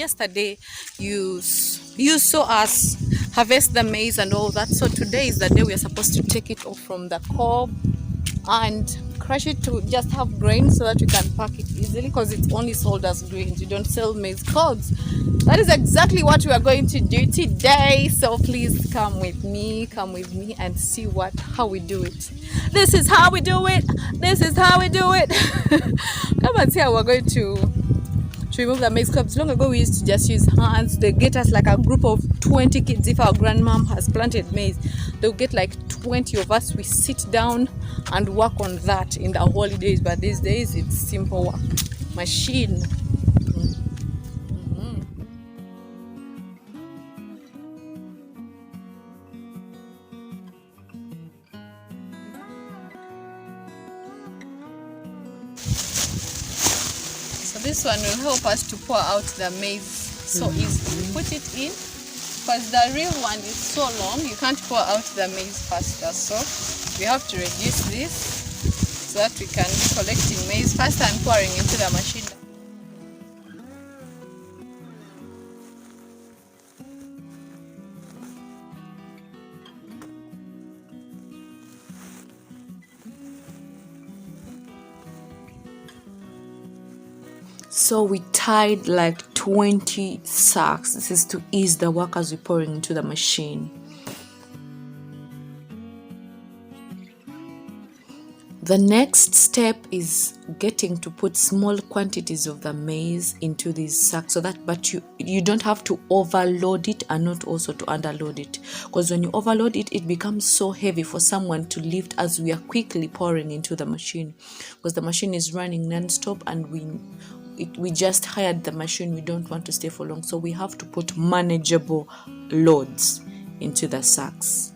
yesterday you saw us harvest the maize and all that. So today is the day we are supposed to take it off from the cob and crush it to just have grain so that we can pack it easily, because it's only sold as grains. You don't sell maize cobs. That is exactly what we are going to do today. So please come with me and see how we do it. This is how we do it. Come and see how we're going to remove the maize cobs. Long ago we used to just use hands. They get us like a group of 20 kids. If our grandmom has planted maize, they'll get like 20 of us. We sit down and work on that in the holidays, but these days it's simple work. Machine. So this one will help us to pour out the maize so easily. We put it in because the real one is so long, you can't pour out the maize faster. So we have to reduce this so that we can be collecting maize faster and pouring into the machine. So we tied like 20 sacks. This is to ease the work as we're pouring into the machine. The next step is getting to put small quantities of the maize into these sacks, so that, but you don't have to overload it and not also to underload it, because when you overload it, it becomes so heavy for someone to lift as we are quickly pouring into the machine, because the machine is running non-stop and we just hired the machine. We don't want to stay for long, so we have to put manageable loads into the sacks.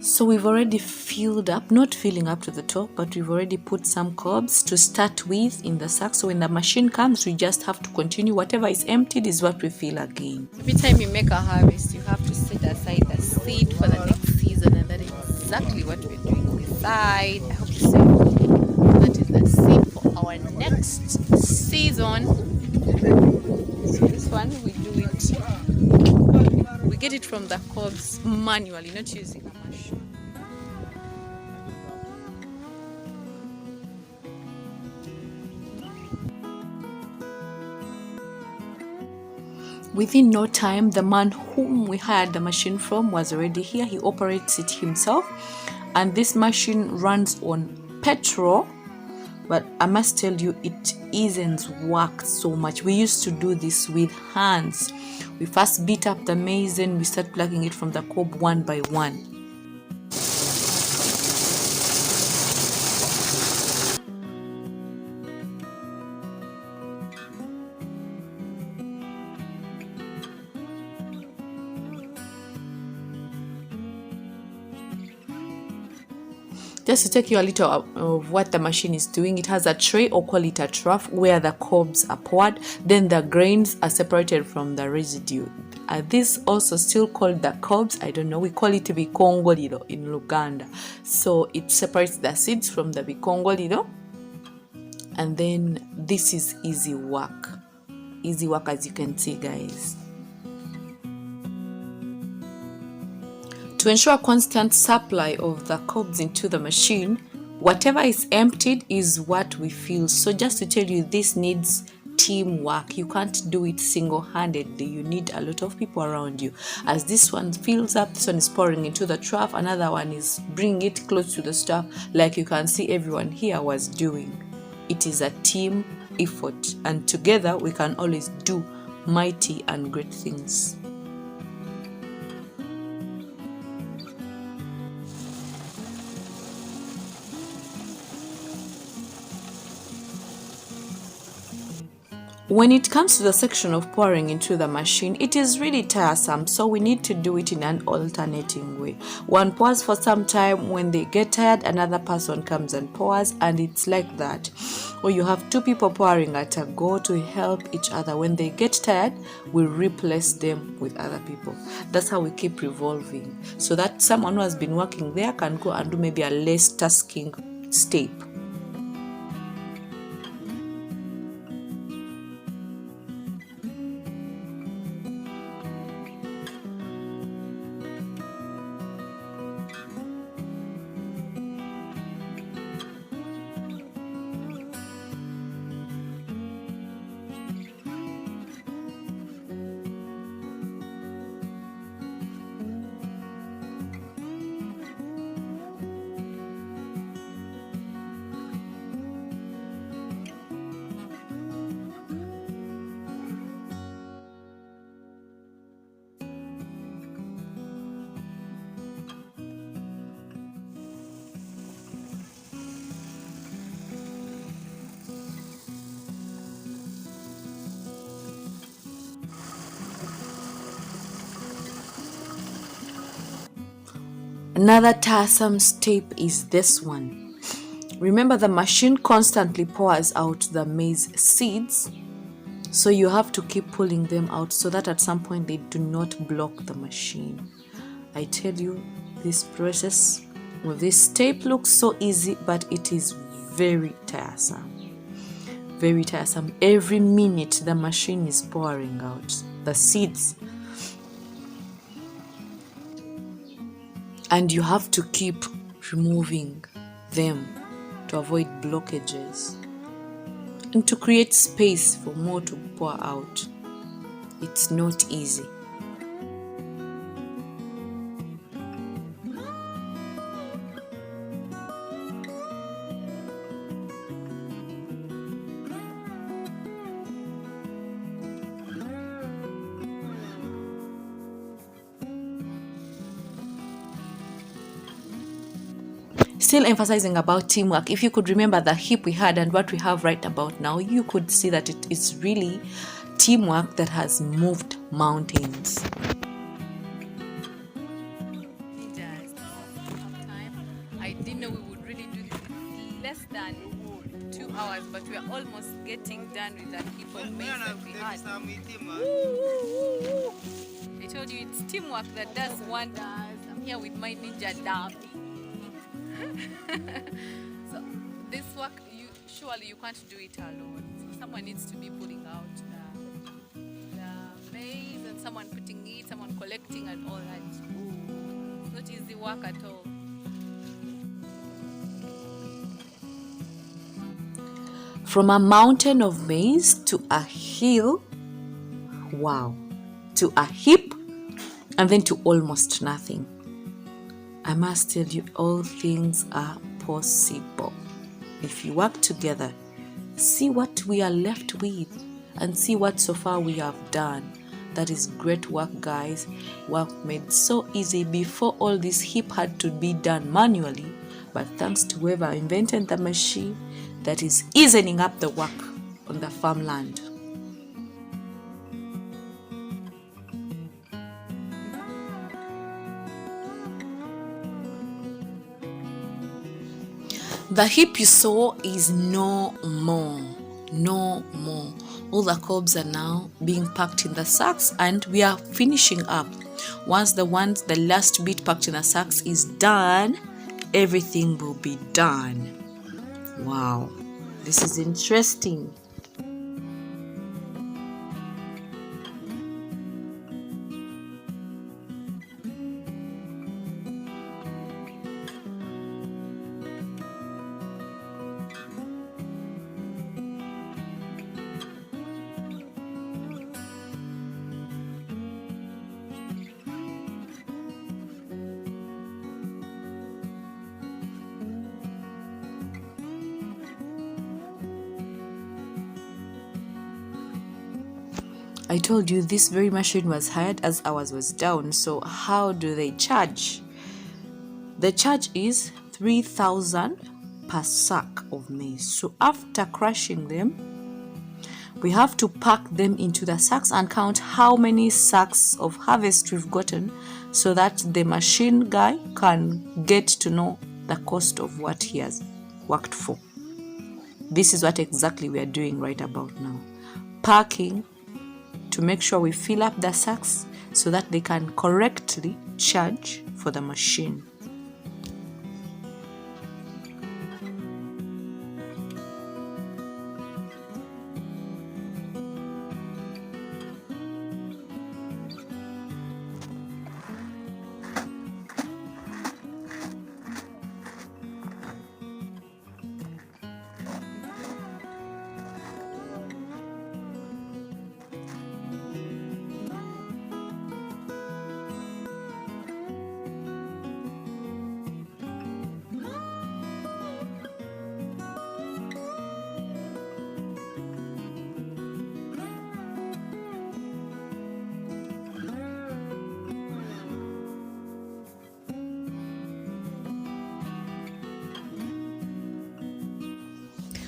So we've already filled up, not filling up to the top, but we've already put some cobs to start with in the sack. So when the machine comes, we just have to continue. Whatever is emptied is what we fill again. Every time you make a harvest, you have to set aside the seed for the next season, and that is exactly what we're doing. Decide. I hope you say that is the seed for our next season. So this one we do it. We get it from the cobs manually, not using a machine. Within no time, the man whom we hired the machine from was already here. He operates it himself, and this machine runs on petrol, but I must tell you, it isn't work so much. We used to do this with hands. We first beat up the maize and we start plucking it from the cob one by one. Just to take you a little of what the machine is doing, it has a tray, or call it a trough, where the cobs are poured. Then the grains are separated from the residue. This also still called the cobs. I don't know. We call it bikongoliro in Luganda. So it separates the seeds from the bikongoliro. And then this is easy work. Easy work, as you can see, guys. To ensure a constant supply of the cobs into the machine, whatever is emptied is what we fill. So just to tell you, this needs teamwork. You can't do it single-handedly. You need a lot of people around you. As this one fills up, this one is pouring into the trough, another one is bringing it close to the stuff, like you can see everyone here was doing. It is a team effort, and together we can always do mighty and great things. When it comes to the section of pouring into the machine, it is really tiresome, so we need to do it in an alternating way. One pours for some time. When they get tired, another person comes and pours, and it's like that. Or you have two people pouring at a go to help each other. When they get tired, we replace them with other people. That's how we keep revolving, so that someone who has been working there can go and do maybe a less tasking step. Another tiresome step is this one. Remember, the machine constantly pours out the maize seeds, so you have to keep pulling them out so that at some point they do not block the machine. I tell you, this process with this step looks so easy, but it is very tiresome. Very tiresome. Every minute the machine is pouring out the seeds, and you have to keep removing them to avoid blockages and to create space for more to pour out. It's not easy. Still emphasizing about teamwork. If you could remember the heap we had and what we have right about now, you could see that it is really teamwork that has moved mountains. I didn't know we would really do this in less than 2 hours, but we are almost getting done with that heap of maize that we had. I told you it's teamwork that does wonders. I'm here with my ninja dummy. So this work, surely you can't do it alone. So someone needs to be pulling out the maize, and someone putting it, someone collecting, and all that. It's not easy work at all. From a mountain of maize to a hill, wow, to a heap, and then to almost nothing. I must tell you, all things are possible. If you work together, see what we are left with and see what so far we have done. That is great work, guys. Work made so easy. Before, all this heap had to be done manually, but thanks to whoever invented the machine that is easing up the work on the farmland. The heap you saw is no more. All the cobs are now being packed in the sacks, and we are finishing up. Once the last bit packed in the sacks is done, everything will be done. Wow, this is interesting. I told you this very machine was hired as ours was down. So how do they charge? The charge is 3,000 per sack of maize. So after crushing them, We have to pack them into the sacks and count how many sacks of harvest we've gotten, so that the machine guy can get to know the cost of what he has worked for. This is what exactly we are doing right about now. Packing to make sure we fill up the sacks so that they can correctly charge for the machine.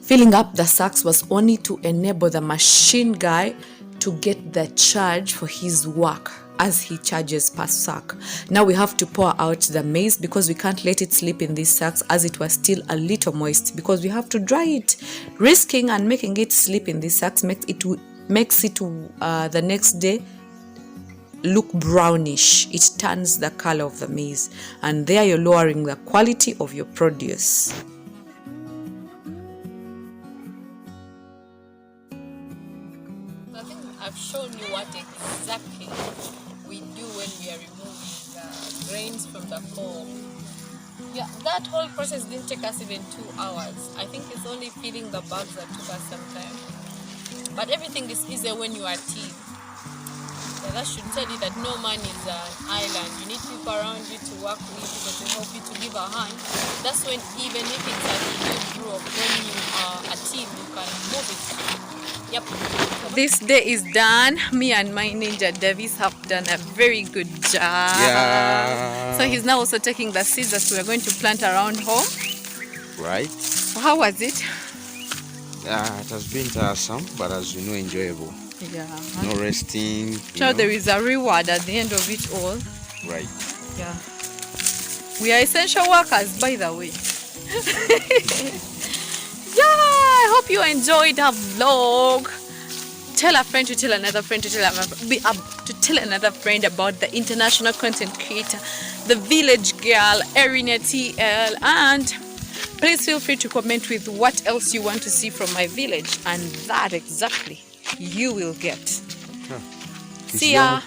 Filling up the sacks was only to enable the machine guy to get the charge for his work as he charges per sack. Now we have to pour out the maize because we can't let it sleep in these sacks as it was still a little moist, because we have to dry it. Risking and making it sleep in these sacks makes it the next day look brownish. It turns the color of the maize, and there you're lowering the quality of your produce. I think I've shown you what exactly we do when we are removing the grains from the cob. Yeah, that whole process didn't take us even 2 hours. I think it's only filling the bags that took us some time. But everything is easier when you are a team. So that should tell you that no man is an island. You need people around you to work with, people to help you, to give a hand. That's when, even if it's a new group, when you are a team, you can move it. Yep. This day is done. Me and my ninja Davis have done a very good job. Yeah. So he's now also taking the seeds that we are going to plant around home. Right. How was it? Yeah, it has been tiresome, but as you know, enjoyable. Yeah. No resting. So there is a reward at the end of it all. Right. Yeah. We are essential workers, by the way. Yeah, I hope you enjoyed our vlog. Tell a friend to tell another friend to tell another friend about the international content creator, the village girl, ERINAH TL, and please feel free to comment with what else you want to see from my village, and that exactly you will get. See ya.